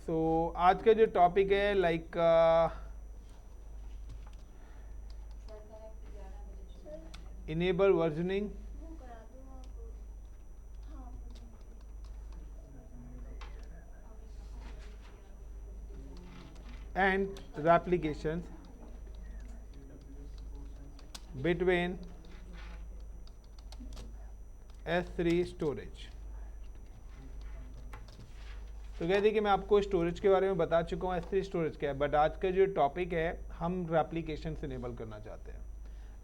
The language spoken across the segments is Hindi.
सो आज का जो टॉपिक है like enable versioning and replications between S3 storage. तो कहते हैं कि मैं आपको स्टोरेज के बारे में बता चुका हूँ S3 स्टोरेज क्या है, बट आज का जो टॉपिक है हम रेप्लिकेशंस इनेबल करना चाहते हैं।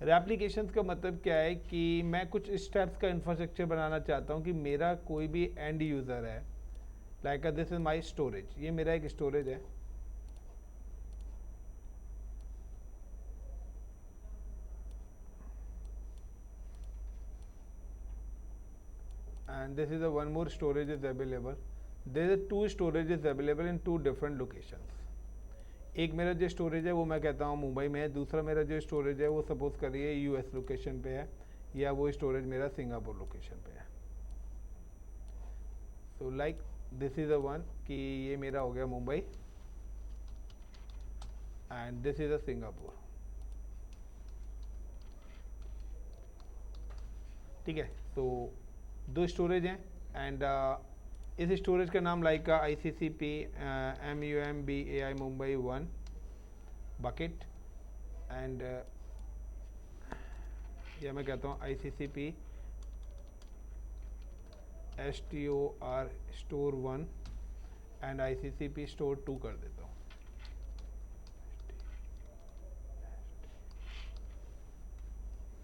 रेप्लिकेशंस का मतलब क्या है कि मैं कुछ स्टेप्स का इंफ्रास्ट्रक्चर बनाना चाहता हूँ कि मेरा कोई भी एंड यूज़र है, like this is my storage, ये मेरा एक स्टोरेज है। And this is a one more storage is available. There is two storage is available in two different locations. एक मेरा जो स्टोरेज है वो मैं कहता हूँ मुंबई में है, दूसरा मेरा जो स्टोरेज है वो सपोज करिए यूएस लोकेशन पे है, या वो स्टोरेज मेरा सिंगापुर लोकेशन पे है। So like this is a one कि ये मेरा हो गया Mumbai and this is a Singapore. ठीक है, तो दो स्टोरेज हैं एंड इस स्टोरेज का नाम like ICCP MUMBAI Mumbai 1 bucket and या मैं कहता हूँ ICCP STOR store 1 and ICCP store 2 कर देता हूँ।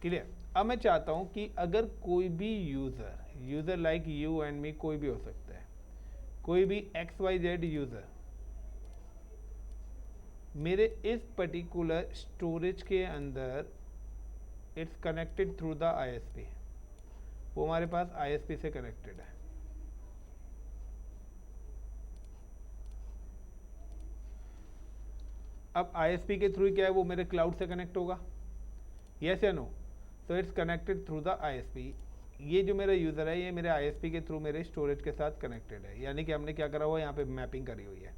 क्लियर। अब मैं चाहता हूँ कि अगर कोई भी user like you and me, कोई भी हो सकता है, कोई भी XYZ यूज़र मेरे इस पर्टिकुलर स्टोरेज के अंदर it's connected through the ISP, वो हमारे पास ISP से कनेक्टेड है। अब ISP के थ्रू क्या है, वो मेरे क्लाउड से कनेक्ट होगा, यस या नो। तो it's connected through the ISP। ये जो मेरा यूज़र है ये मेरे ISP के थ्रू मेरे स्टोरेज के साथ कनेक्टेड है, यानी कि हमने क्या करा हुआ है, यहाँ पे मैपिंग करी हुई है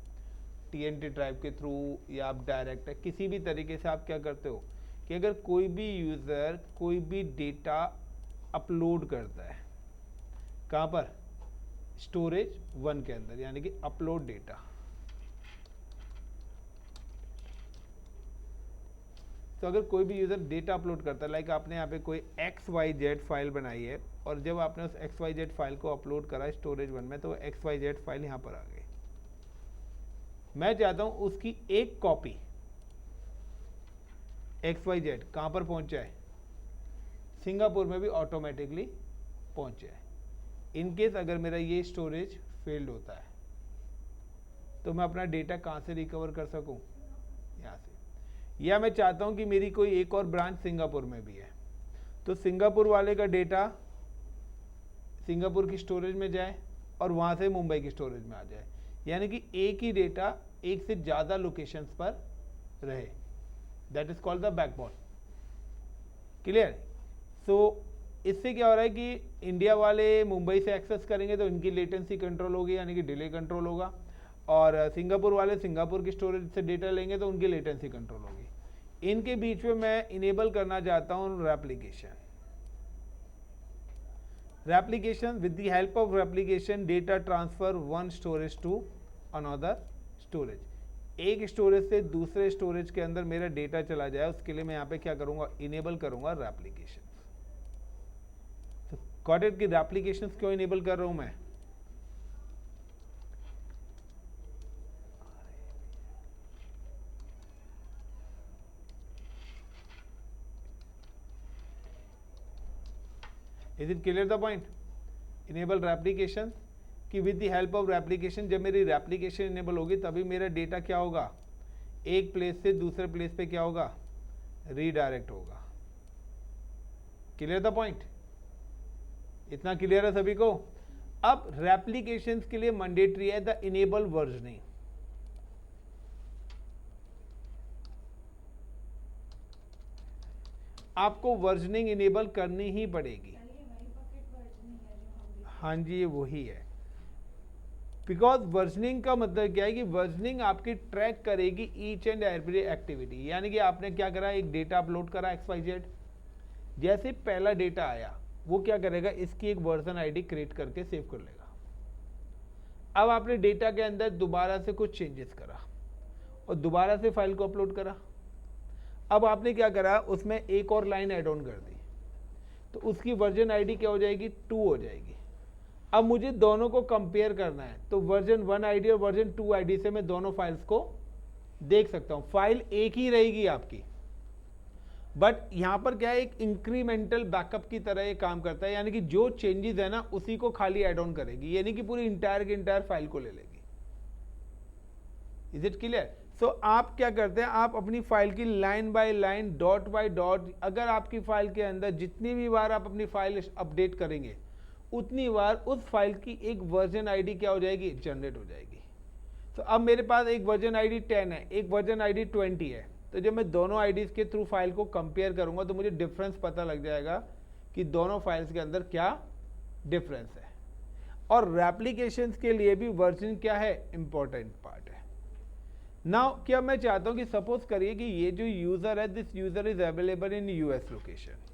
TNT ड्राइव के थ्रू, या आप डायरेक्ट है किसी भी तरीके से आप क्या करते हो कि अगर कोई भी यूज़र कोई भी डेटा अपलोड करता है, कहाँ पर, स्टोरेज 1 के अंदर, यानी कि अपलोड डेटा। तो अगर कोई भी यूज़र डेटा अपलोड करता है, लाइक आपने यहाँ पे कोई XYZ फाइल बनाई है और जब आपने उस XYZ फाइल को अपलोड करा स्टोरेज 1 में, तो XYZ फाइल यहाँ पर आ गई। मैं चाहता हूँ उसकी एक कॉपी XYZ कहाँ पर पहुँच जाए, सिंगापुर में भी ऑटोमेटिकली पहुँच जाए। इनकेस अगर मेरा ये स्टोरेज फेल्ड होता है तो मैं अपना डेटा कहाँ से रिकवर कर सकूँ, यहाँ से। या मैं चाहता हूं कि मेरी कोई एक और ब्रांच सिंगापुर में भी है, तो सिंगापुर वाले का डेटा सिंगापुर की स्टोरेज में जाए और वहां से मुंबई की स्टोरेज में आ जाए, यानी कि एक ही डेटा एक से ज़्यादा लोकेशंस पर रहे। That is called the backbone. Clear. So इससे क्या हो रहा है कि इंडिया वाले मुंबई से एक्सेस करेंगे तो इनकी लेटेंसी कंट्रोल होगी, यानी कि डिले कंट्रोल होगा, और सिंगापुर वाले सिंगापुर की स्टोरेज से डेटा लेंगे तो उनकी लेटेंसी कंट्रोल होगी। इनके बीच में मैं इनेबल करना चाहता हूँ replication with the help of replication data transfer one storage to another storage. एक स्टोरेज से दूसरे स्टोरेज के अंदर मेरा डेटा चला जाए, उसके लिए मैं यहाँ पे क्या करूँगा, इनेबल करूँगा रेप्लिकेशन। गॉट इट कि रेप्लिकेशन क्यों इनेबल कर रहा हूँ मैं, is it clear the point. Enable replication कि with the help of replication, जब मेरी रेप्लिकेशन इनेबल होगी तभी मेरा डेटा क्या होगा, एक प्लेस से दूसरे प्लेस पे क्या होगा, रीडायरेक्ट होगा। क्लियर द पॉइंट, इतना क्लियर है सभी को। अब रेप्लिकेशन के लिए मैंडेटरी है द इनेबल वर्जनिंग। आपको वर्जनिंग इनेबल करनी ही पड़ेगी। हाँ जी, ये वही है। बिकॉज वर्जनिंग का मतलब क्या है कि वर्जनिंग आपकी ट्रैक करेगी ईच एंड एवरी एक्टिविटी। यानी कि आपने क्या करा, एक डेटा अपलोड करा XYZ, जैसे पहला डेटा आया वो क्या करेगा, इसकी एक वर्जन आईडी क्रिएट करके सेव कर लेगा। अब आपने डेटा के अंदर दोबारा से कुछ चेंजेस करा और दोबारा से फाइल को अपलोड करा। अब आपने क्या करा, उसमें एक और लाइन ऐड ऑन कर दी, तो उसकी वर्जन आईडी क्या हो जाएगी, 2 हो जाएगी। अब मुझे दोनों को कंपेयर करना है, तो वर्जन 1 आईडी और वर्जन 2 आईडी से मैं दोनों फाइल्स को देख सकता हूं। फाइल एक ही रहेगी आपकी, बट यहां पर क्या है, एक इंक्रीमेंटल बैकअप की तरह ये काम करता है। यानी कि जो चेंजेस है ना उसी को खाली ऐड ऑन करेगी, यानी कि पूरी इंटायर की इंटायर फाइल को ले लेगी। Is it clear? सो आप क्या करते हैं, आप अपनी फाइल की line by line, dot by dot, अगर आपकी फाइल के अंदर जितनी भी बार आप अपनी फाइल अपडेट करेंगे उतनी बार उस फाइल की एक वर्जन आईडी क्या हो जाएगी, जनरेट हो जाएगी। तो अब मेरे पास एक वर्जन आईडी 10 है, एक वर्जन आईडी 20 है, तो जब मैं दोनों आईडीज के थ्रू फाइल को कंपेयर करूंगा तो मुझे डिफरेंस पता लग जाएगा कि दोनों फाइल्स के अंदर क्या डिफरेंस है। और रेप्लिकेशंस के लिए भी वर्जन क्या है, इंपॉर्टेंट पार्ट है। नाउ क्या मैं चाहता हूं कि सपोज करिए कि ये जो यूजर है, this user is available in US location,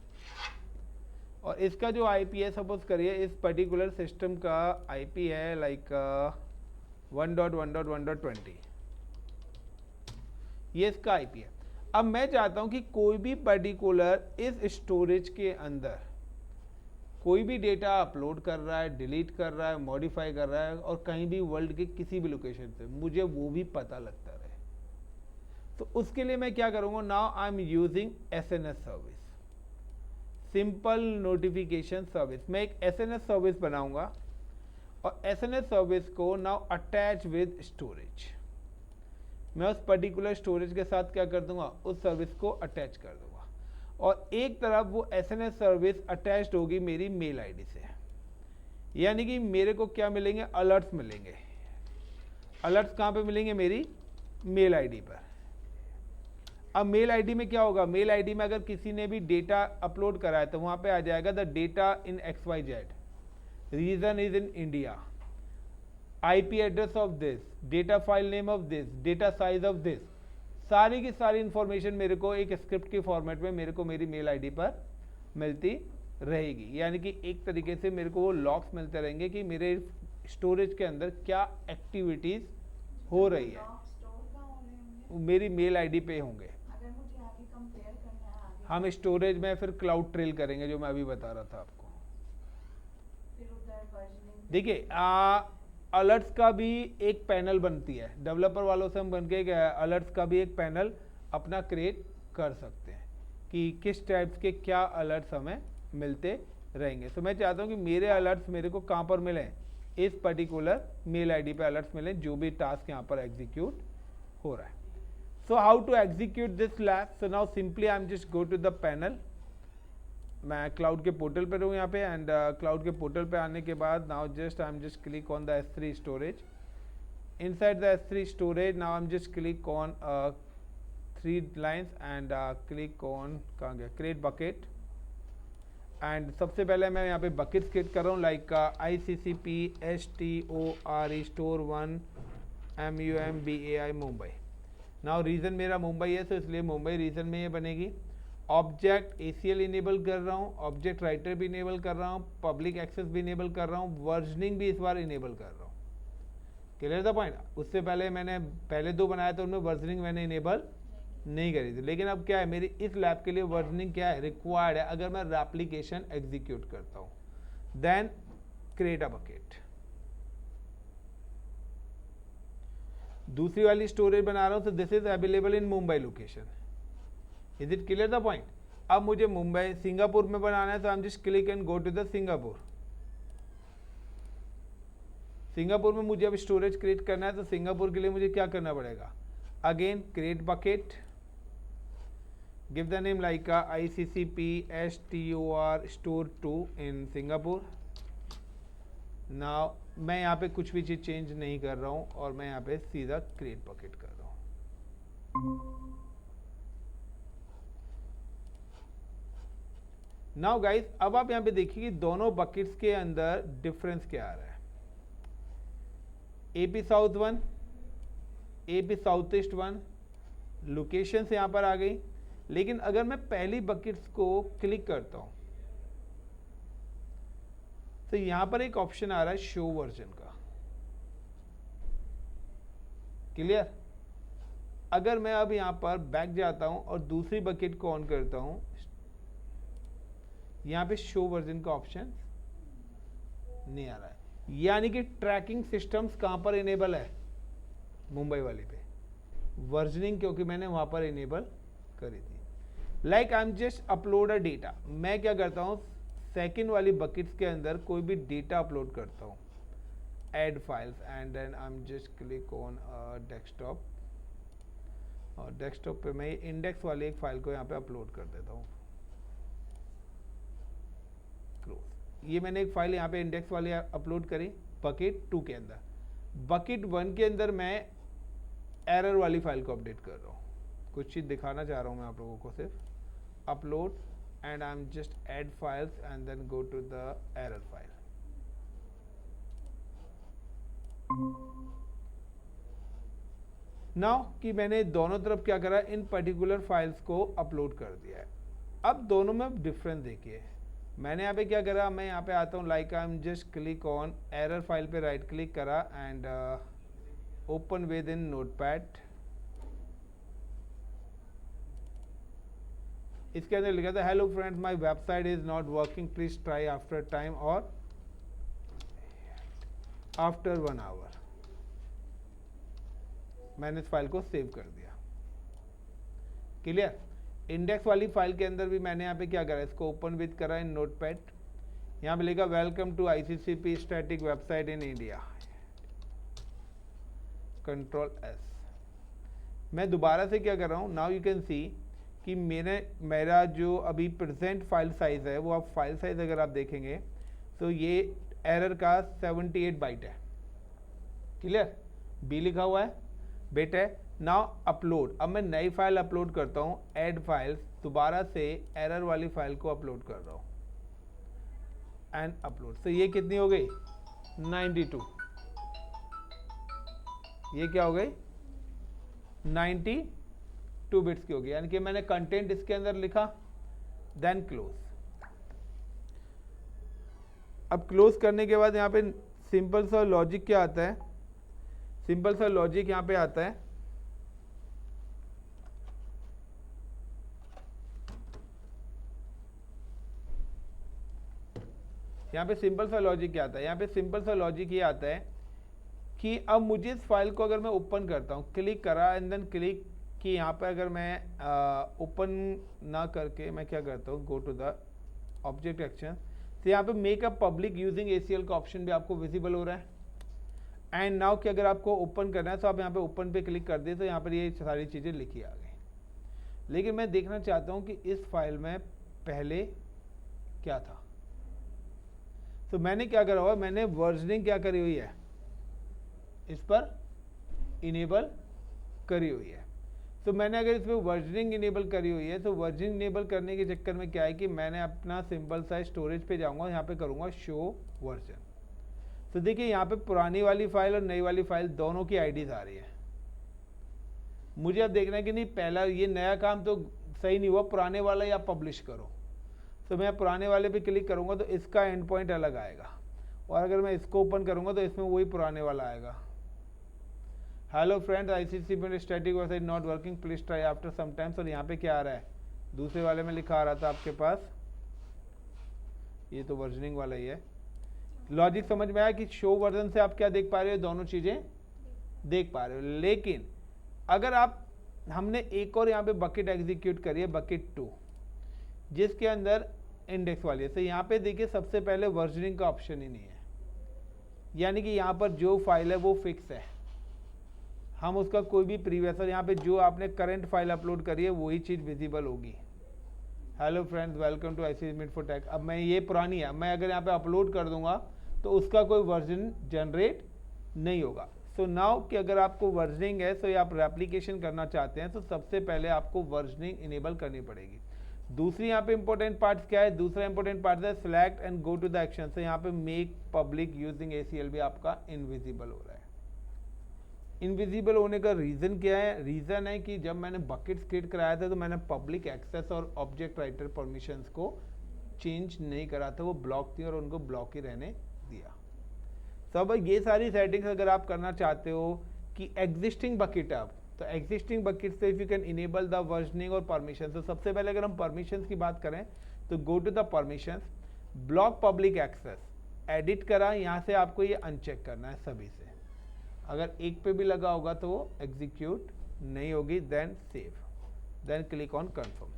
और इसका जो आईपी है, सपोज करिए इस पर्टिकुलर सिस्टम का आईपी है लाइक 1.1.1.20, ये इसका आईपी है। अब मैं चाहता हूं कि कोई भी पर्टिकुलर इस स्टोरेज के अंदर कोई भी डेटा अपलोड कर रहा है, डिलीट कर रहा है, मॉडिफाई कर रहा है, और कहीं भी वर्ल्ड के किसी भी लोकेशन से मुझे वो भी पता लगता रहे, तो उसके लिए मैं क्या करूंगा, now I am using SNS service, simple notification service. मैं एक एसएनएस सर्विस बनाऊंगा और एसएनएस सर्विस को नाउ अटैच विद स्टोरेज। मैं उस पर्टिकुलर स्टोरेज के साथ क्या कर दूंगा, उस सर्विस को अटैच कर दूंगा, और एक तरफ वो एसएनएस सर्विस अटैच्ड होगी मेरी मेल आईडी से। यानी कि मेरे को क्या मिलेंगे, अलर्ट्स मिलेंगे। अलर्ट्स कहाँ पे मिलेंगे, मेरी मेल आईडी पर। अब मेल आईडी में क्या होगा, मेल आईडी में अगर किसी ने भी डेटा अपलोड करा है तो वहां पे आ जाएगा the data in XYZ, region is in India, IP address of this, data file name of this, data size of this, सारी की सारी इंफॉर्मेशन मेरे को एक स्क्रिप्ट के फॉर्मेट में मेरे को मेरी मेल आईडी पर मिलती रहेगी। यानी कि एक तरीके से मेरे को वो लॉग्स मिलते रहेंगे कि मेरे स्टोरेज के अंदर क्या एक्टिविटीज हो रही है, मेरी मेल आईडी पे होंगे। हम स्टोरेज में फिर क्लाउड ट्रेल करेंगे, जो मैं अभी बता रहा था आपको। देखिए अलर्ट्स का भी एक पैनल बनती है, डेवलपर वालों से हम बन के अलर्ट्स का भी एक पैनल अपना क्रिएट कर सकते हैं कि किस टाइप्स के क्या अलर्ट्स हमें मिलते रहेंगे। तो मैं चाहता हूं कि मेरे अलर्ट्स मेरे को कहां पर मिलें, इस पर्टिकुलर मेल आईडी पे अलर्ट्स मिलें, जो भी टास्क यहां पर एग्जीक्यूट हो रहा है। So how to execute this lab? So now simply I'm just go to the panel. मैं क्लाउड के पोर्टल पर हूँ यहाँ पे, एंड क्लाउड के पोर्टल पे आने के बाद now just I am just click on the S3 storage. Inside the S3 storage now I am just click on 3 lines and click on, कहाँ गया, क्रिएट बकेट। एंड सबसे पहले मैं यहाँ पे बकेट्स क्रिएट कर रहा हूँ like ICCP STORE store 1 MUMBAI Mumbai. नाउ रीजन मेरा मुंबई है, तो इसलिए मुंबई रीजन में ये बनेगी। ऑब्जेक्ट ACL इनेबल कर रहा हूँ, ऑब्जेक्ट राइटर भी इनेबल कर रहा हूँ, पब्लिक एक्सेस भी इनेबल कर रहा हूँ, वर्जनिंग भी इस बार इनेबल कर रहा हूँ। Clear the point? उससे पहले मैंने पहले 2 बनाया तो उनमें वर्जनिंग मैंने इनेबल नहीं करी थी, लेकिन अब क्या है, मेरी इस लैब के लिए वर्जनिंग क्या है, रिक्वायर्ड है अगर मैं एप्लीकेशन एग्जीक्यूट करता हूँ। Then create a bucket. दूसरी वाली स्टोरेज बना रहा हूँ, तो this is available in Mumbai location. Is it clear the point? अब मुझे मुंबई सिंगापुर में बनाना है, तो I am just click and go to the Singapore. Singapore में मुझे अब स्टोरेज क्रिएट करना है, तो सिंगापुर के लिए मुझे क्या करना पड़ेगा, again create bucket, give the name like ICCP STORE store 2 in Singapore. Now मैं यहाँ पे कुछ भी चीज़ चेंज नहीं कर रहा हूँ, और मैं यहाँ पे सीधा क्रिएट बकेट कर रहा हूँ। नाउ गाइस, अब आप यहाँ पे देखिए कि दोनों बकेट्स के अंदर डिफरेंस क्या आ रहा है। AP south 1, AP south east 1, location यहाँ पर आ गई। लेकिन अगर मैं पहली बकेट्स को क्लिक करता हूं तो यहां पर एक ऑप्शन आ रहा है शो वर्जन का। क्लियर? अगर मैं अब यहां पर बैक जाता हूं और दूसरी बकेट को ऑन करता हूं, यहां पे शो वर्जन का ऑप्शन नहीं आ रहा है। यानी कि ट्रैकिंग सिस्टम्स कहां पर इनेबल है? मुंबई वाली पे वर्जनिंग, क्योंकि मैंने वहां पर इनेबल करी थी। Like I am just upload a data, मैं क्या करता हूं, सेकंड वाली बकेट्स के अंदर कोई भी डेटा अपलोड करता हूं, add files, and then I am just click on desktop, और डेस्कटॉप पे मैं इंडेक्स वाली एक फाइल को यहाँ पे अपलोड कर देता हूँ। ये मैंने एक फाइल यहाँ पे इंडेक्स वाली अपलोड करी बकेट 2 के अंदर। बकेट 1 के अंदर मैं एरर वाली फाइल को अपडेट कर रहा हूँ, कुछ चीज़ दिखाना चाह रहा हूँ मैं आप लोगों को। सिर्फ upload and I am just add files and then go to the error file. Now कि मैंने दोनों तरफ क्या करा, इन पर्टिकुलर फाइल्स को अपलोड कर दिया है। अब दोनों में डिफरेंस देखिए, मैंने यहाँ पे क्या करा, मैं यहाँ पे आता हूँ, like I am just click on error file पे राइट क्लिक करा and open with in notepad. इसके अंदर लिखा था hello friends my website is not working please try after time और आफ्टर 1 आवर। मैंने इस फाइल को सेव कर दिया। क्लियर? इंडेक्स वाली फाइल के अंदर भी मैंने यहाँ पे क्या करा, इसको ओपन विद करा इन नोटपैड। यहाँ पे लिखा welcome to ICCP static website in India, control S। मैं दोबारा से क्या कर रहा हूँ, नाउ यू कैन सी कि मेरा जो अभी प्रेजेंट फाइल साइज है, वो आप फाइल साइज अगर आप देखेंगे तो ये एरर का 78 बाइट है। क्लियर? B लिखा हुआ है, बिट है। नाउ अपलोड, अब मैं नई फाइल अपलोड करता हूँ, ऐड फाइल्स, दोबारा से एरर वाली फाइल को अपलोड कर रहा हूँ एंड अपलोड। तो ये कितनी हो गई? 92। ये क्या हो गई? 92 बिट्स की हो गई। यानी कि मैंने कंटेंट इसके अंदर लिखा, देन क्लोज। अब क्लोज करने के बाद यहाँ पे सिंपल सा लॉजिक क्या आता है, सिंपल सा लॉजिक यहाँ पे आता है, यहाँ पे सिंपल सा लॉजिक क्या आता है, यहाँ पे सिंपल सा लॉजिक ये आता है कि अब मुझे इस फाइल को अगर मैं ओपन करता हूँ, क्लिक करा एंड देन क्लिक कि यहाँ पे अगर मैं ओपन ना करके मैं क्या करता हूँ, go to the object action, तो यहाँ पे make a public using ACL का ऑप्शन भी आपको विजिबल हो रहा है। एंड नाउ कि अगर आपको ओपन करना है तो आप यहाँ पे ओपन पे क्लिक कर दिए तो यहाँ पर ये सारी चीज़ें लिखी आ गई। लेकिन मैं देखना चाहता हूँ कि इस फाइल में पहले क्या था। तो मैंने क्या करा हुआ, मैंने वर्जनिंग क्या करी हुई है, इस पर इनेबल करी हुई है। तो मैंने अगर इसमें वर्जनिंग इनेबल करी हुई है तो वर्जनिंग इनेबल करने के चक्कर में क्या है कि मैंने अपना सिंपल सा स्टोरेज पे जाऊंगा, यहाँ पे करूंगा शो वर्जन। तो देखिए यहाँ पे पुरानी वाली फाइल और नई वाली फाइल दोनों की आईडीज आ रही है। मुझे अब देखना है कि नहीं, पहला ये नया काम तो सही नहीं हुआ, पुराने वाला ही आप पब्लिश करो। तो मैं पुराने वाले पे क्लिक करूंगा तो इसका एंड पॉइंट अलग आएगा, और अगर मैं इसको ओपन करूंगा तो इसमें वही पुराने वाला आएगा। Hello friends ICCP static website not working please try after some times. और यहाँ पे क्या आ रहा है, दूसरे वाले में लिखा आ रहा था आपके पास, ये तो वर्जनिंग वाला ही है। लॉजिक समझ में आया कि शो वर्जन से आप क्या देख पा रहे हो, दोनों चीजें देख पा रहे हो। लेकिन अगर आप, हमने एक और यहाँ पे बकेट एग्जीक्यूट करी है, बकेट 2, जिसके अंदर इंडेक्स वाली है। तो यहाँ पे देखिए सबसे पहले वर्जनिंग का ऑप्शन ही नहीं है, यानी कि यहाँ पर जो फाइल है वो फिक्स है, हम उसका कोई भी प्रीवियस, और यहाँ पे जो आपने करंट फाइल अपलोड करी है वही चीज़ विजिबल होगी। Hello friends welcome to ICCP for tech. अब मैं ये पुरानी है, मैं अगर यहाँ पे अपलोड कर दूंगा तो उसका कोई वर्जन जनरेट नहीं होगा। सो नाउ कि अगर आपको वर्जनिंग है, सो आप रेप्लिकेशन करना चाहते हैं तो सबसे पहले आपको वर्जनिंग इनेबल करनी पड़ेगी। दूसरी यहाँ पे इंपॉर्टेंट पार्ट क्या है, दूसरा इंपॉर्टेंट पार्ट है select and go to the action. से यहाँ पे मेक पब्लिक यूजिंग ACL भी आपका इनविजिबल हो रहा है। इनविजिबल होने का रीज़न क्या है? रीज़न है कि जब मैंने बकेट्स क्रिएट कराया था तो मैंने पब्लिक एक्सेस और ऑब्जेक्ट राइटर परमिशंस को चेंज नहीं करा था, वो ब्लॉक थी और उनको ब्लॉक ही रहने दिया। तो अब ये सारी सेटिंग्स अगर आप करना चाहते हो कि एग्जिस्टिंग बकेट आप, तो एग्जिस्टिंग बकेट से if you can enable the versioning और परमिशन। तो सबसे पहले अगर हम परमिशंस की बात करें तो go to the permissions, block public access, edit करा, यहाँ से आपको ये अनचेक करना है सभी से। अगर एक पे भी लगा होगा तो वो एग्जीक्यूट नहीं होगी, then save, then click on confirm.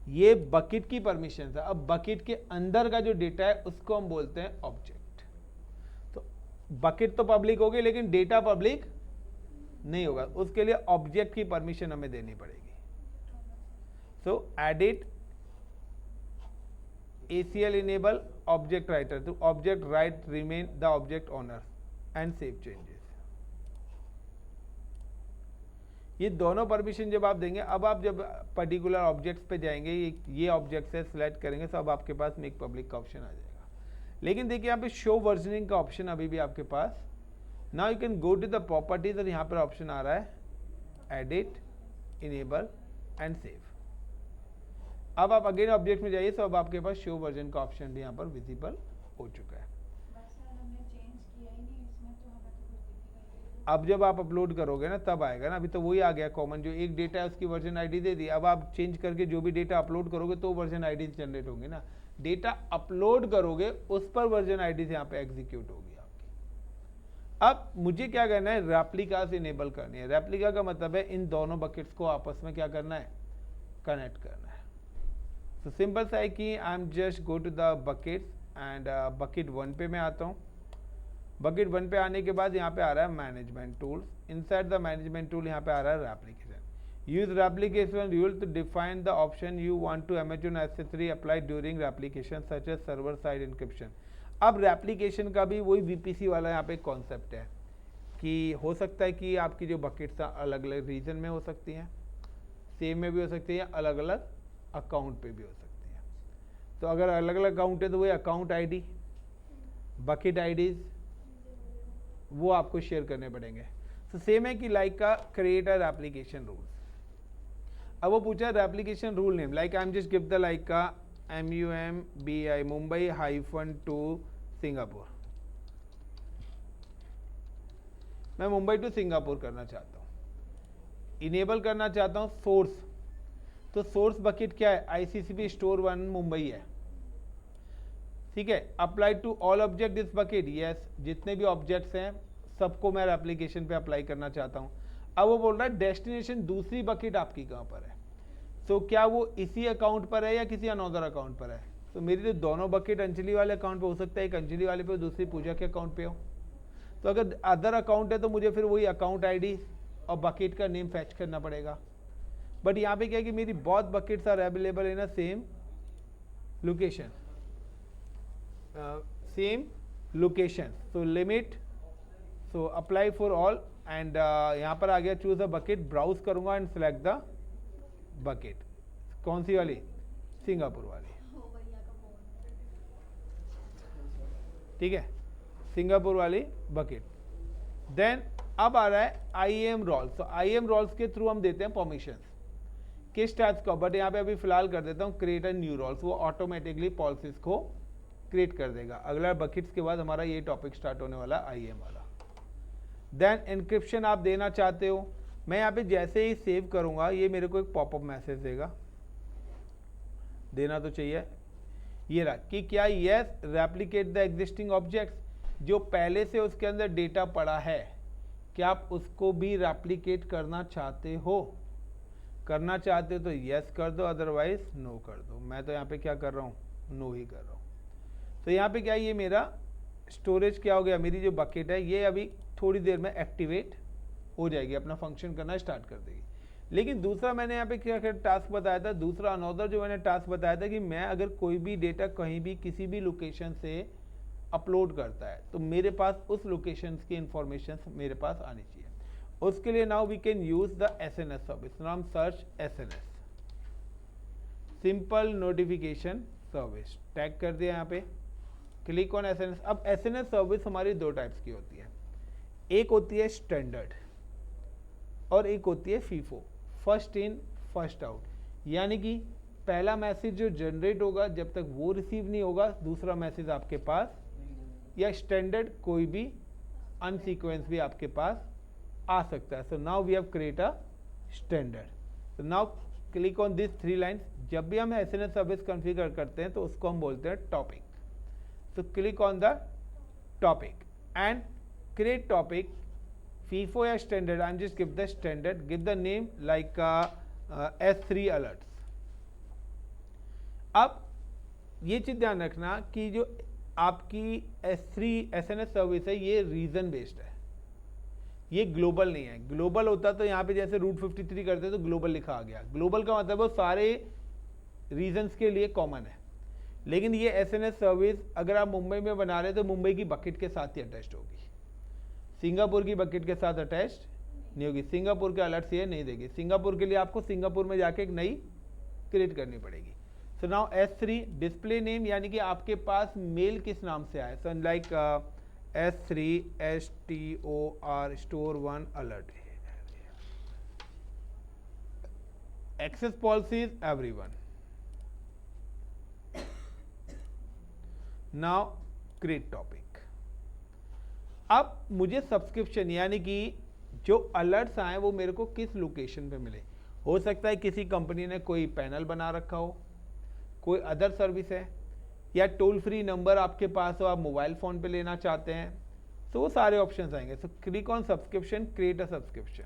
ये बकेट की परमिशन है। अब बकेट के अंदर का जो डेटा है उसको हम बोलते हैं ऑब्जेक्ट। तो बकेट तो पब्लिक होगी लेकिन डेटा पब्लिक नहीं होगा, उसके लिए ऑब्जेक्ट की परमिशन हमें देनी पड़ेगी। सो edit ACL enable object writer, तो object right remain the object owner and save changes। ये दोनों परमिशन जब आप देंगे, अब आप जब पर्टिकुलर ऑब्जेक्ट्स पे जाएंगे, ये ऑब्जेक्ट से सिलेक्ट करेंगे तो अब आपके पास मेक पब्लिक का ऑप्शन आ जाएगा। लेकिन देखिए यहाँ पे शो वर्जनिंग का ऑप्शन अभी भी आपके पास। Now you can go to the properties और यहाँ पर ऑप्शन आ रहा है एडिट इनेबल एंड सेव। अब आप अगेन ऑब्जेक्ट में जाइए तो अब आपके पास शो वर्जन का ऑप्शन भी यहाँ पर विजिबल हो चुका है। अब जब आप अपलोड करोगे ना तब आएगा ना, अभी तो वही आ गया कॉमन, जो एक डेटा है उसकी वर्जन आईडी दे दी। अब आप चेंज करके जो भी डेटा अपलोड करोगे तो वर्जन आईडी जनरेट होंगे ना, डेटा अपलोड करोगे उस पर वर्जन आईडी से यहाँ पे एग्जीक्यूट होगी आपकी। अब मुझे क्या करना है, रेप्लिका से इनेबल करनी है। रेप्लिका का मतलब है इन दोनों बकेट्स को आपस में क्या करना है, कनेक्ट करना है। तो सिंपल सा है कि I am just go to the buckets and bucket 1 पे मैं आता हूँ। बकेट 1 पे आने के बाद यहाँ पे आ रहा है management tools, inside the management tool यहाँ पे आ रहा है replication. Use replication rule to define the option you want to Amazon S3 apply during replication such as server side encryption. अब रेप्लिकेशन का भी वही VPC वाला यहाँ पे कॉन्सेप्ट है कि हो सकता है कि आपकी जो बकेट्स अलग अलग रीजन में हो सकती हैं, सेम में भी हो सकती है, अलग अलग अकाउंट पे भी हो सकती है। तो अगर अलग अलग अकाउंट है तो वही अकाउंट आईडी, बकेट आईडीज वो आपको शेयर करने पड़ेंगे। तो सेम है कि लाइक का क्रिएट अ एप्लीकेशन रूल्स। अब वो पूछा replication rule name, like I am just give the like का MUMBI मुंबई -2 सिंगापुर। मैं मुंबई टू सिंगापुर करना चाहता हूँ, इनेबल करना चाहता हूँ सोर्स। तो सोर्स बकेट क्या है, ICCP स्टोर 1 मुंबई है, ठीक है। Apply to all object this bucket, yes, जितने भी ऑब्जेक्ट्स हैं सबको मैं एप्लीकेशन पे अप्लाई करना चाहता हूँ। अब वो बोल रहा है डेस्टिनेशन दूसरी बकेट आपकी कहाँ पर है, तो क्या वो इसी अकाउंट पर है या किसी अनदर अकाउंट पर है। तो मेरी तो दोनों बकेट अंजलि वाले अकाउंट पे हो सकता है, एक अंजलि वाले पे हो, दूसरी पूजा के अकाउंट पे हो। तो अगर अदर अकाउंट है तो मुझे फिर वही अकाउंट ID और बकेट का नेम फैच करना पड़ेगा। बट यहाँ पे क्या है कि मेरी बहुत buckets are available in a same location, so limit, so apply for all and यहाँ पर आ गया चूज अ बकेट, ब्राउज करूंगा एंड सेलेक्ट द बकेट। कौन सी वाली, सिंगापुर वाली, ठीक है, सिंगापुर वाली बकेट। देन अब आ रहा है IAM रोल्स। तो IAM रोल्स के थ्रू हम देते हैं परमिशंस किस टाइप का, बट यहाँ पे अभी फिलहाल कर देता हूँ क्रिएट अ न्यू रोल्स, वो ऑटोमेटिकली पॉलिसीज को क्रिएट कर देगा। अगला बकेट्स के बाद हमारा ये टॉपिक स्टार्ट होने वाला IAM वाला। देन एनक्रिप्शन आप देना चाहते हो, मैं यहाँ पे जैसे ही सेव करूँगा ये मेरे को एक पॉपअप मैसेज देगा, देना तो चाहिए, ये रहा कि क्या yes replicate the existing objects, जो पहले से उसके अंदर डेटा पड़ा है क्या आप उसको भी रेप्लिकेट करना चाहते हो। करना चाहते हो तो यस कर दो, अदरवाइज नो कर दो। मैं तो यहाँ पे क्या कर रहा हूँ, नो ही कर रहा हूँ। तो यहाँ पे क्या, ये मेरा स्टोरेज क्या हो गया, मेरी जो बकेट है ये अभी थोड़ी देर में एक्टिवेट हो जाएगी, अपना फंक्शन करना स्टार्ट कर देगी। लेकिन दूसरा मैंने यहाँ पे क्या टास्क बताया था, दूसरा अनदर जो मैंने टास्क बताया था कि मैं अगर कोई भी डेटा कहीं भी किसी भी लोकेशन से अपलोड करता है तो मेरे पास उस लोकेशन की इंफॉर्मेशन मेरे पास आनी चाहिए। उसके लिए now we can use the SNS service, नाम search SNS, simple notification service, tag कर दिया यहाँ पे, क्लिक ऑन SNS। अब SNS सर्विस हमारी दो टाइप्स की होती है, एक होती है स्टैंडर्ड और एक होती है FIFO, first in first out. यानी कि पहला मैसेज जो जनरेट होगा जब तक वो रिसीव नहीं होगा दूसरा मैसेज आपके पास, या स्टैंडर्ड कोई भी अनसीक्वेंस भी आपके पास आ सकता है। So now we have create a standard. So now click on this 3 lines. जब भी हम एसएनएस सर्विस कॉन्फ़िगर करते हैं तो उसको हम बोलते हैं topic. So click on the topic and create topic, FIFO या standard. I'm just give the standard, give the name like S3 alerts. अब ये चीज ध्यान रखना कि जो आपकी S3 SNS सर्विस है ये रीजन बेस्ड है, ये ग्लोबल नहीं है। ग्लोबल होता तो यहाँ पे जैसे रूट 53 करते तो ग्लोबल लिखा आ गया। ग्लोबल का मतलब वो सारे रीजन्स के लिए कॉमन है, लेकिन ये एसएनएस सर्विस अगर आप मुंबई में बना रहे तो मुंबई की बकेट के साथ ही अटैच्ड होगी, सिंगापुर की बकेट के साथ अटैच्ड नहीं होगी। सिंगापुर के अलर्ट्स ये नहीं देगी। सिंगापुर के लिए आपको सिंगापुर में जाके एक नई क्रिएट करनी पड़ेगी। So now S3 display name, यानी कि आपके पास मेल किस नाम से आए। So like S3 STOR store 1 alert. Access policies everyone. Now create topic. अब मुझे सब्सक्रिप्शन यानी कि जो अलर्ट्स आए वो मेरे को किस लोकेशन पे मिले। हो सकता है किसी कंपनी ने कोई पैनल बना रखा हो, कोई अदर सर्विस है, या टोल फ्री नंबर आपके पास हो, आप मोबाइल फ़ोन पे लेना चाहते हैं, तो वो सारे ऑप्शंस आएंगे। सो click on subscription, create a subscription.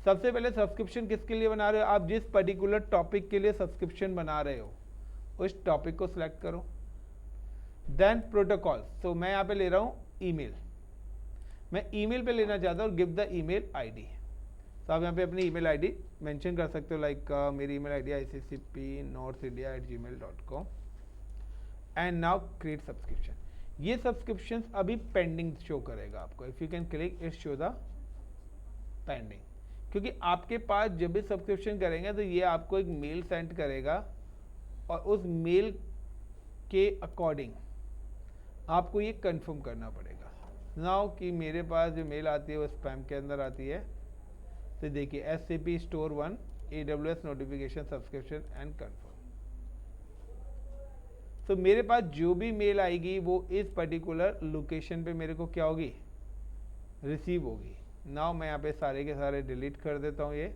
सबसे पहले सब्सक्रिप्शन किसके लिए बना रहे हो, आप जिस पर्टिकुलर टॉपिक के लिए सब्सक्रिप्शन बना रहे हो उस टॉपिक को सिलेक्ट करो। देन प्रोटोकॉल, तो मैं यहाँ पे ले रहा हूँ ईमेल, मैं ईमेल पे लेना चाहता हूँ, गिव द ईमेल आईडी। तो आप यहाँ पे अपनी ईमेल आईडी मेंशन कर सकते हो, लाइक मेरी email ID iccpnorthindia@gmail.com and now create subscription. ये सब्सक्रिप्शन अभी पेंडिंग शो करेगा आपको। If you can click it show the pending, क्योंकि आपके पास जब भी सब्सक्रिप्शन करेंगे तो ये आपको एक मेल सेंड करेगा और उस मेल के अकॉर्डिंग आपको ये कंफर्म करना पड़ेगा। नाउ कि मेरे पास जो मेल आती है वो स्पैम के अंदर आती है। तो देखिए SCP store 1 AWS notification subscription and confirm. तो मेरे पास जो भी मेल आएगी वो इस पर्टिकुलर लोकेशन पे मेरे को क्या होगी, रिसीव होगी। नाउ मैं यहाँ पे सारे के सारे डिलीट कर देता हूँ ये।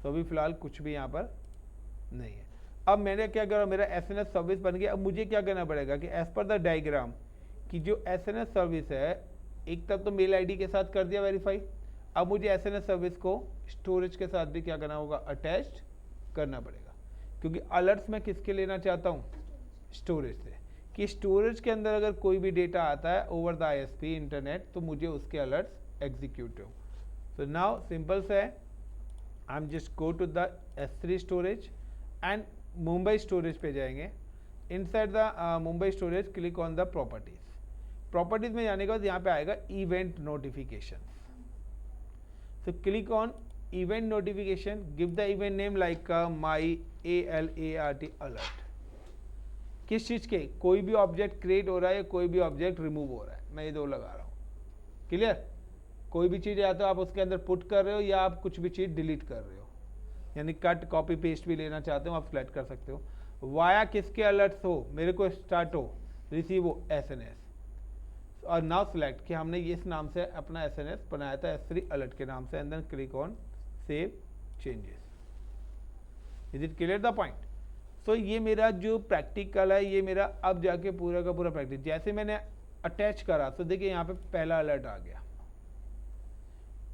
तो अभी फिलहाल कुछ भी यहाँ पर नहीं है। अब मैंने क्या करा, मेरा एसएनएस सर्विस बन गया। अब मुझे क्या करना पड़ेगा कि एज पर द डायग्राम कि जो एसएनएस सर्विस है, एक तब तो मेल आईडी के साथ कर दिया वेरीफाई, अब मुझे एसएनएस सर्विस को स्टोरेज के साथ भी क्या करना होगा, अटैच्ड करना पड़ेगा। क्योंकि अलर्ट्स मैं किसके लेना चाहता हूँ, स्टोरेज से, कि स्टोरेज के अंदर अगर कोई भी डेटा आता है ओवर द ISP इंटरनेट तो मुझे उसके अलर्ट्स एग्जीक्यूट हो। सो नाउ सिंपल से I am just go to the S3 storage and Mumbai storage पे जाएंगे। Inside the Mumbai storage click on the properties. Properties में जाने के बाद यहाँ पे आएगा event notification. So click on event notification, give the event name like my ALART alert. किस चीज़ के, कोई भी ऑब्जेक्ट क्रिएट हो रहा है, कोई भी ऑब्जेक्ट रिमूव हो रहा है, मैं ये दो लगा रहा हूँ। क्लियर, कोई भी चीज़ या तो आप उसके अंदर पुट कर रहे हो या आप कुछ भी चीज़ डिलीट कर रहे हो, यानी कट कॉपी पेस्ट भी लेना चाहते हो आप सिलेक्ट कर सकते हो। वाया किसके अलर्ट्स हो, मेरे को स्टार्ट हो, रिसीव हो एसएनएस, और नाउ सिलेक्ट कि हमने इस नाम से अपना एसएनएस बनाया था S3 अलर्ट के नाम से, and then click on save changes. Is it clear the point. So ये मेरा जो प्रैक्टिकल है, ये मेरा अब जाके पूरा का पूरा प्रैक्टिस। जैसे मैंने अटैच करा तो देखिए यहाँ पे पहला अलर्ट आ गया,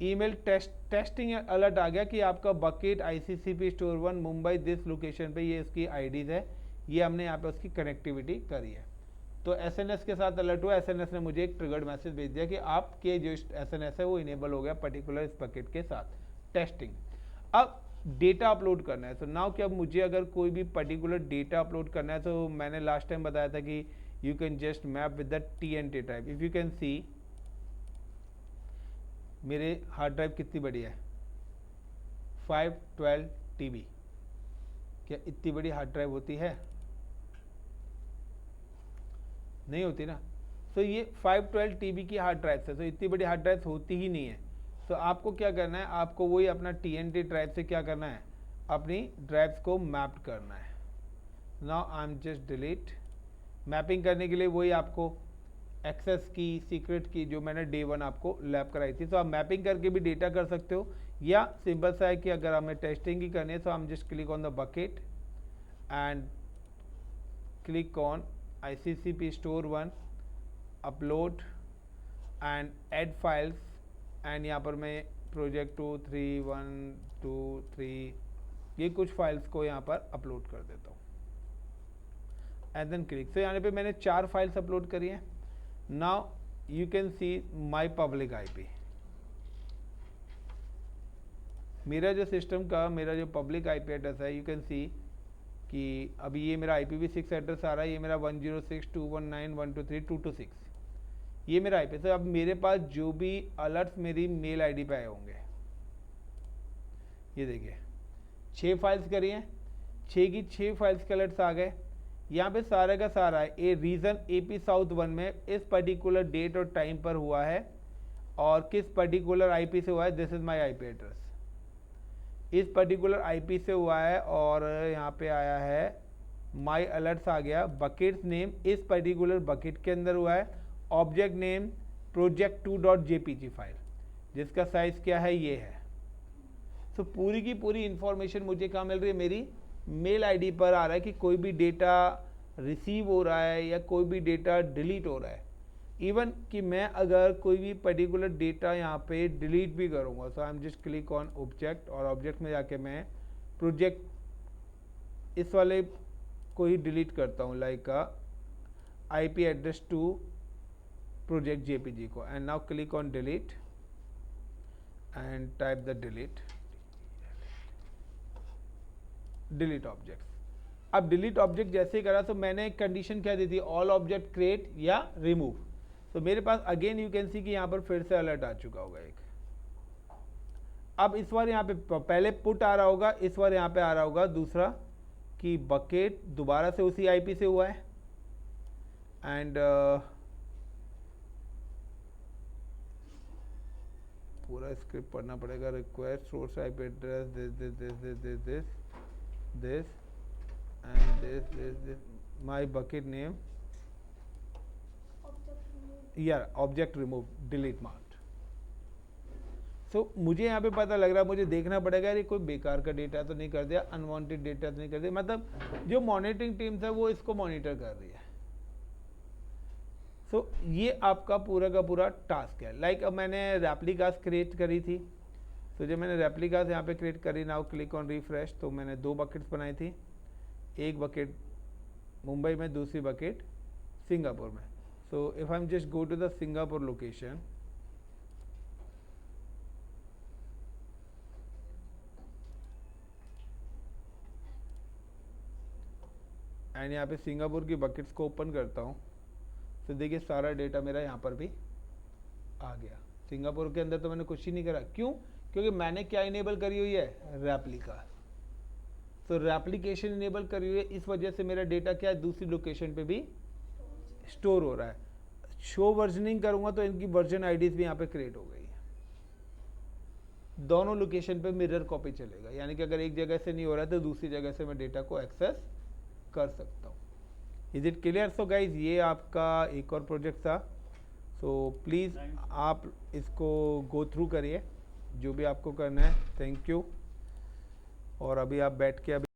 ईमेल टेस्टिंग अलर्ट आ गया कि आपका bucket ICCP store 1 Mumbai this location पे, ये उसकी आईडीज है, ये हमने यहाँ पे उसकी कनेक्टिविटी करी है। तो एसएनएस के साथ अलर्ट हुआ, एसएनएस ने मुझे एक ट्रिगर्ड मैसेज भेज दिया कि आपके जो एसएनएस है वो इनेबल हो गया पर्टिकुलर इस बकेट के साथ, टेस्टिंग। अब डेटा अपलोड करना है। तो नाउ कि अब मुझे अगर कोई भी पर्टिकुलर डेटा अपलोड करना है, तो मैंने लास्ट टाइम बताया था कि you can just map with the TNT type. If you can see मेरे हार्ड ड्राइव कितनी बड़ी है, 512 TB। क्या इतनी बड़ी हार्ड ड्राइव होती है, नहीं होती ना। तो ये 512 TB की हार्ड ड्राइव है, तो इतनी बड़ी हार्ड ड्राइव होती ही नहीं है। तो आपको क्या करना है, आपको वही अपना TNT ड्राइव से क्या करना है, अपनी ड्राइव्स को मैप करना है। Now I am just delete. Mapping करने के लिए वही आपको एक्सेस की, सीक्रेट की जो मैंने डे 1 आपको लैब कराई थी, तो आप मैपिंग करके भी डेटा कर सकते हो, या सिंपल सा है कि अगर हमें टेस्टिंग ही करनी है तो हम just click on the bucket and click on ICCP store 1, upload and add files, and यहाँ पर मैं प्रोजेक्ट 2, 3, 1, 2, 3 ये कुछ फाइल्स को यहाँ पर अपलोड कर देता हूँ एंड देन क्लिक। तो यहाँ पे मैंने 4 फाइल्स अपलोड करी हैं। Now you can see my public IP। मेरा जो सिस्टम का मेरा जो पब्लिक IP एड्रेस है, यू कैन सी कि अभी ये मेरा IPv6 एड्रेस आ रहा है, ये मेरा 106.219.123.226 ये मेरा IP। तो अब मेरे पास जो भी अलर्ट्स मेरी मेल ID पे आए होंगे, ये देखिए 6 फाइल्स करी हैं, 6 की 6 फाइल्स के अलर्ट्स आ गए। यहाँ पे सारे का सारा है, ए रीजन AP साउथ 1 में इस पर्टिकुलर डेट और टाइम पर हुआ है और किस पर्टिकुलर IP से हुआ है, this is my IP address, इस पर्टिकुलर IP से हुआ है और यहाँ पे आया है माई अलर्ट्स आ गया, बकेट्स नेम इस पर्टिकुलर बकेट के अंदर हुआ है, ऑब्जेक्ट नेम project2.jpg फाइल जिसका साइज क्या है, ये है। तो पूरी की पूरी इंफॉर्मेशन मुझे कहाँ मिल रही है, मेरी मेल ID पर आ रहा है कि कोई भी डेटा रिसीव हो रहा है या कोई भी डेटा डिलीट हो रहा है। इवन कि मैं अगर कोई भी पर्टिकुलर डेटा यहाँ पे डिलीट भी करूँगा, so I am just click on object और ऑब्जेक्ट में जाके मैं प्रोजेक्ट इस वाले को ही डिलीट करता हूँ, like IP address to project JPG को, and now click on delete and type the delete object. अब डिलीट ऑब्जेक्ट जैसे ही करा तो मैंने एक कंडीशन क्या दी थी, ऑल ऑब्जेक्ट क्रिएट या रिमूव। तो मेरे पास अगेन यू कैन सी कि यहाँ पर फिर से अलर्ट आ चुका होगा एक। अब इस बार यहाँ पे पहले पुट आ रहा होगा, इस बार यहाँ पे आ रहा होगा दूसरा कि बकेट दोबारा से उसी IP से हुआ है एंड पूरा स्क्रिप्ट पढ़ना पड़ेगा, request source IP address this and this my bucket name object remove delete marked। सो मुझे यहाँ पे पता लग रहा है, मुझे देखना पड़ेगा ये कोई बेकार का डेटा तो नहीं कर दिया, अनवांटेड डेटा तो नहीं कर दिया, मतलब जो मॉनिटरिंग टीम्स है वो इसको मॉनिटर कर रही है। सो ये आपका पूरा का पूरा टास्क है। लाइक अब मैंने रेप्लिकास क्रिएट करी थी, तो जब मैंने रेप्लिकास यहाँ पे क्रिएट करी, नाउ क्लिक ऑन रिफ्रेश, तो मैंने 2 बकेट्स बनाई थी, एक बकेट मुंबई में, दूसरी बकेट सिंगापुर में। So if I am just go to the Singapore location, and यहाँ पे सिंगापुर की बकेट्स को ओपन करता हूँ, तो देखिए सारा डेटा मेरा यहाँ पर भी आ गया। सिंगापुर के अंदर तो मैंने कुछ ही नहीं करा, क्यों? क्योंकि मैंने क्या इनेबल करी हुई है, रेप्लिका। तो रेप्लिकेशन इनेबल करी हुई है, इस वजह से मेरा डेटा क्या है, दूसरी लोकेशन पे भी स्टोर हो रहा है। शो वर्जनिंग करूंगा तो इनकी वर्जन आईडीज भी यहाँ पे क्रिएट हो गई है, दोनों लोकेशन पे मिरर कॉपी चलेगा, यानी कि अगर एक जगह से नहीं हो रहा है तो दूसरी जगह से मैं डेटा को एक्सेस कर सकता हूँ। Is it clear? So guys ये आपका एक और प्रोजेक्ट था, सो प्लीज़ आप इसको गो थ्रू करिए जो भी आपको करना है। Thank you. और अभी आप बैठ के अभी